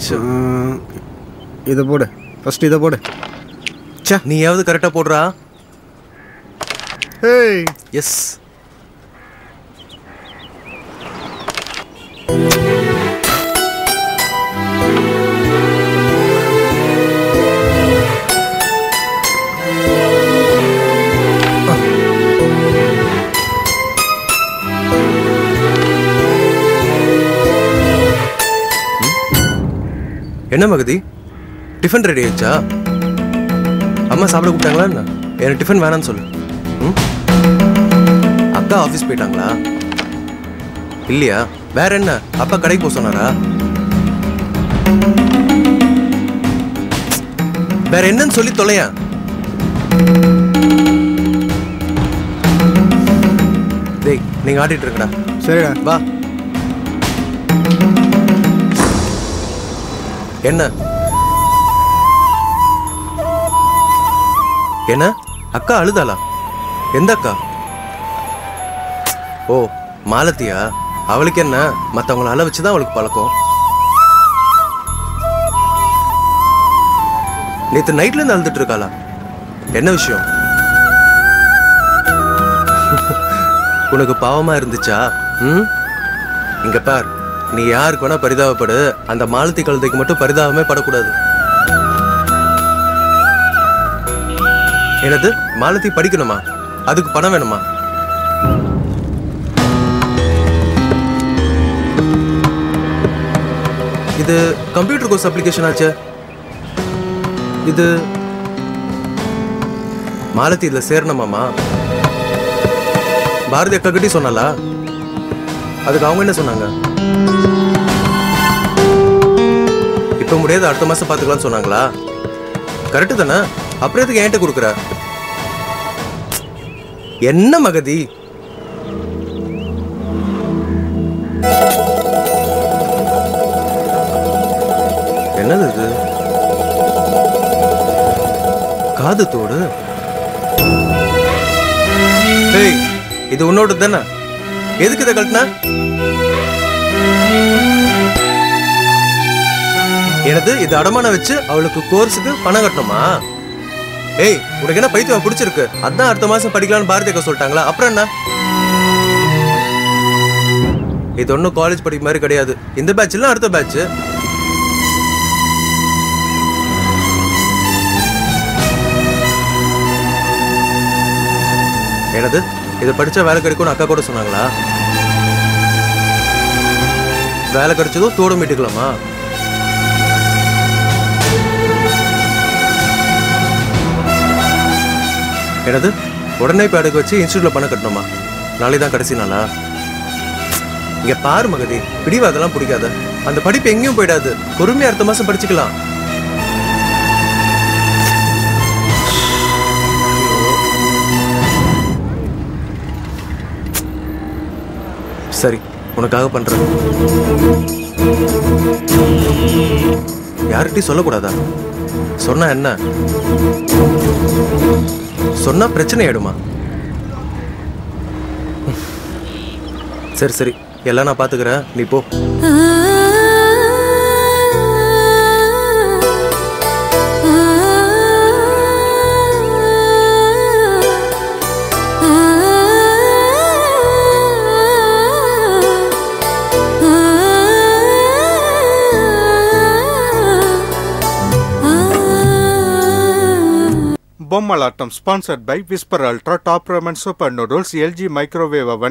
போச்சு. இதை போடு, ஃபர்ஸ்ட் இதை போடு. சே, நீயாவது கரெக்டா போடுறா. ஏய் எஸ். என்ன மகதி, டிஃபன் ரெடி ஆயிடுச்சா? அம்மா சாப்பிட கூப்பிட்டாங்களா என்ன? எனக்கு டிஃபன் வேணான்னு சொல்லு. அக்கா ஆஃபீஸ் போயிட்டாங்களா? இல்லையா? வேற என்ன, அப்பா கடைக்கு போக சொன்னாரா? வேற என்னன்னு சொல்லி தொலையா. டேய், நீங்க ஆடிட்டு இருக்கடா. சரிடா, வா. என்ன என்ன அக்கா அழுதாளா? எந்த அக்கா? ஓ, மாலத்தியா? அவளுக்கு என்ன, மற்றவங்களை அழ வச்சுதான் அவளுக்கு பழக்கம். நேற்று நைட்ல இருந்து அழுதுட்டு இருக்காளா? என்ன விஷயம்? உனக்கு பாவமா இருந்துச்சா? இங்க பார், நீ யாருக்கு வேணா பரிதாபப்படு, அந்த மாலத்தி கழுதைக்கு மட்டும் பரிதாபமே படக்கூடாது. என்னது, மாலத்தி படிக்கணுமா? அதுக்கு பணம் வேணுமா? இது கம்ப்யூட்டர் கோர்ஸ் அப்ளிகேஷன் ஆச்சு. இது மாலத்தி இதுல சேரணுமாமா? பாரதி அக்கா கிட்டே சொன்னாலா? அதுக்கு அவங்க என்ன சொன்னாங்க? இப்ப முடியாது, அடுத்த மாசம் பாத்துக்கலாம்னு சொன்னாங்களா? கரெக்டு தானே? அப்புறம் எதுக்கு என்கிட்ட கொடுக்குற? என்ன மகதி, என்னது இது? காது தோடு. ஏய், இது உன்னோட தானே? எதுக்கு இதை கழட்டின? எனது இது அடமான வச்சு அவளுக்கு கோர்ஸுக்கு பணம் கட்டணுமா? ஏய், உனக்கு என்ன பைத்தியம் பிடிச்சிருக்கு? அதான் அடுத்த மாசம் படிக்கலாம்னு பாரதி அக்கா சொல்லிட்டாங்களா? அப்புறம் என்ன? இது ஒன்னும் காலேஜ் படிக்க மாதிரி கிடையாது. இந்த பேட்ச் இல்ல அடுத்த பேட்ச். எனது இதை படிச்சா வேலை கிடைக்கும்னு அக்கா கூட சொன்னாங்களா? வேலை கிடைச்சதும் தோடு மீட்டுக்கலாமா? என்னது, உடனே இப்போ எடுக்க வச்சு இன்ஸ்டியூட்ல பணம் கட்டணுமா? நாளை தான் கடைசி நாளா? இங்க பாரு மகதி, பிடிவாதெல்லாம் பிடிக்காத. அந்த படிப்பு எங்கேயும் போயிடாது. பொறுமையா அடுத்த மாசம் படிச்சுக்கலாம். சரி, உனக்காக பண்றேன். யார்கிட்டையும் சொல்லக்கூடாதா? சொன்னா என்ன? சொன்னா பிரச்சனை ஆயிடுமா? சரி சரி, எல்லாம் நான் பாத்துக்கிறேன், நீ போ. Bommalatam sponsored by Whisper Ultra Top Ramen Super Noodles, LG Microwave Oven,